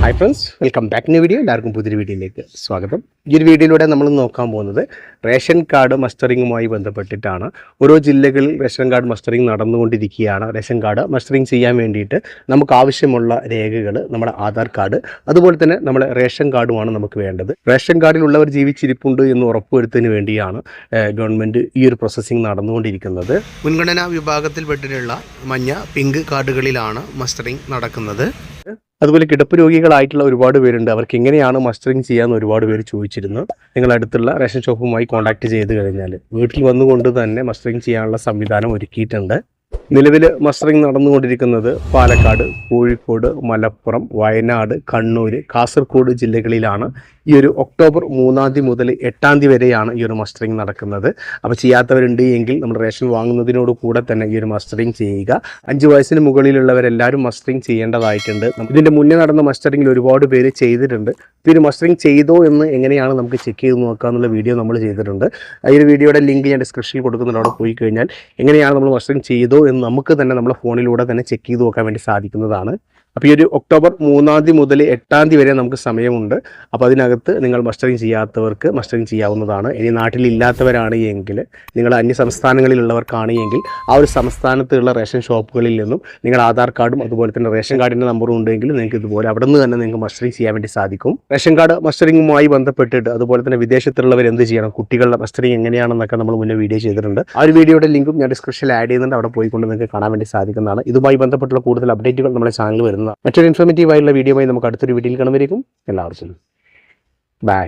Hi friends, welcome back to video. എല്ലാവർക്കും പുതിയൊരു വീഡിയോയിലേക്ക് സ്വാഗതം. ഈ ഒരു വീഡിയോയിലൂടെ നമ്മൾ നോക്കാൻ പോകുന്നത് റേഷൻ കാർഡ് മസ്റ്ററിങ്ങുമായി ബന്ധപ്പെട്ടിട്ടാണ്. ഓരോ ജില്ലകളിൽ റേഷൻ കാർഡ് മസ്റ്ററിങ് നടന്നുകൊണ്ടിരിക്കുകയാണ്. റേഷൻ കാർഡ് മസ്റ്ററിങ് ചെയ്യാൻ വേണ്ടിയിട്ട് നമുക്ക് ആവശ്യമുള്ള രേഖകൾ നമ്മുടെ ആധാർ കാർഡ്, അതുപോലെ തന്നെ നമ്മുടെ റേഷൻ കാർഡുമാണ് നമുക്ക് വേണ്ടത്. റേഷൻ കാർഡിലുള്ളവർ ജീവിച്ചിരിപ്പുണ്ട് എന്ന് ഉറപ്പുവരുത്തുന്നതിന് വേണ്ടിയാണ് ഗവൺമെൻറ് ഈ ഒരു പ്രോസസ്സിങ് നടന്നുകൊണ്ടിരിക്കുന്നത്. മുൻഗണനാ വിഭാഗത്തിൽപ്പെട്ടിട്ടുള്ള മഞ്ഞ, പിങ്ക് കാർഡുകളിലാണ് മസ്റ്ററിങ് നടക്കുന്നത്. അതുപോലെ കിടപ്പ് രോഗികളായിട്ടുള്ള ഒരുപാട് പേരുണ്ട്. അവർക്ക് എങ്ങനെയാണ് മസ്റ്ററിങ് ചെയ്യാമെന്ന് ഒരുപാട് പേര് ചോദിച്ചിരുന്നു. നിങ്ങൾ അടുത്തുള്ള റേഷൻ ഷോപ്പുമായി കോൺടാക്ട് ചെയ്ത് കഴിഞ്ഞാൽ വീട്ടിൽ വന്നുകൊണ്ട് തന്നെ മസ്റ്ററിങ് ചെയ്യാനുള്ള സംവിധാനം ഒരുക്കിയിട്ടുണ്ട്. നിലവിൽ മസ്റ്ററിങ് നടന്നുകൊണ്ടിരിക്കുന്നത് പാലക്കാട്, കോഴിക്കോട്, മലപ്പുറം, വയനാട്, കണ്ണൂർ, കാസർഗോഡ് ജില്ലകളിലാണ്. ഈ ഒരു ഒക്ടോബർ 3 മുതൽ 8 വരെയാണ് ഈ ഒരു മസ്റ്ററിങ് നടക്കുന്നത്. അപ്പോൾ ചെയ്യാത്തവരുണ്ട് എങ്കിൽ നമ്മൾ റേഷൻ വാങ്ങുന്നതിനോട് കൂടെ തന്നെ ഈ ഒരു മസ്റ്ററിങ് ചെയ്യുക. 5 വയസ്സിന് മുകളിലുള്ളവരെല്ലാവരും മസ്റ്ററിങ് ചെയ്യേണ്ടതായിട്ടുണ്ട്. ഇതിൻ്റെ മുന്നേ നടന്ന മസ്റ്ററിങ്ങിൽ ഒരുപാട് പേര് ചെയ്തിട്ടുണ്ട്. ഈ ഒരു മസ്റ്ററിങ് ചെയ്തോ എന്ന് എങ്ങനെയാണ് നമുക്ക് ചെക്ക് ചെയ്ത് നോക്കുക എന്നുള്ള വീഡിയോ നമ്മൾ ചെയ്തിട്ടുണ്ട്. ഈ ഒരു വീഡിയോയുടെ ലിങ്ക് ഞാൻ ഡിസ്ക്രിപ്ഷനിൽ കൊടുക്കുന്നുണ്ട്. അവിടെ പോയി കഴിഞ്ഞാൽ എങ്ങനെയാണ് നമ്മൾ മസ്റ്ററിങ് ചെയ്തോ എന്ന് നമുക്ക് തന്നെ നമ്മുടെ ഫോണിലൂടെ തന്നെ ചെക്ക് ചെയ്ത് നോക്കാൻ വേണ്ടി സാധിക്കുന്നതാണ്. അപ്പോൾ ഈ ഒരു ഒക്ടോബർ 3 മുതൽ 8 വരെ നമുക്ക് സമയമുണ്ട്. അപ്പോൾ അതിനകത്ത് നിങ്ങൾ മസ്റ്ററിങ് ചെയ്യാത്തവർക്ക് മസ്റ്ററിങ് ചെയ്യാവുന്നതാണ്. ഇനി നാട്ടിലില്ലാത്തവരാണ് എങ്കിൽ, നിങ്ങൾ അന്യ സംസ്ഥാനങ്ങളിലുള്ളവർക്കാണ് എങ്കിൽ ആ ഒരു സംസ്ഥാനത്തുള്ള റേഷൻ ഷോപ്പുകളിൽ നിന്നും നിങ്ങൾ ആധാർ കാർഡും അതുപോലെ തന്നെ റേഷൻ കാർഡിൻ്റെ നമ്പറും ഉണ്ടെങ്കിൽ നിങ്ങൾക്ക് ഇതുപോലെ അവിടെ നിന്ന് തന്നെ നിങ്ങൾക്ക് മസ്റ്ററിങ് ചെയ്യാൻ വേണ്ടി സാധിക്കും. റേഷൻ കാർഡ് മസ്റ്ററിങ്ങുമായി ബന്ധപ്പെട്ടിട്ട് അതുപോലെ തന്നെ വിദേശത്തുള്ളവർ എന്ത് ചെയ്യണം, കുട്ടികളുടെ മസ്റ്ററിങ് എങ്ങനെയാണെന്നൊക്കെ നമ്മൾ മുന്നേ വീഡിയോ ചെയ്തിട്ടുണ്ട്. ആ ഒരു വീഡിയോയുടെ ലിങ്കും ഞാൻ ഡിസ്ക്രിപ്ഷനിൽ ആഡ് ചെയ്യുന്നുണ്ട്. അവിടെ പോയിക്കൊണ്ട് നിങ്ങൾക്ക് കാണാൻ വേണ്ടി സാധിക്കുന്നതാണ്. ഇതുമായി ബന്ധപ്പെട്ടുള്ള കൂടുതൽ അപ്ഡേറ്റുകൾ നമ്മുടെ ചാനൽ വരുന്നത്. മറ്റൊരു ഇൻഫോർമേറ്റീവ് ആയിട്ടുള്ള വീഡിയോയുമായി നമുക്ക് അടുത്തൊരു വീഡിയോയിൽ കാണുമായിരിക്കും. എല്ലാവർക്കും ബൈ.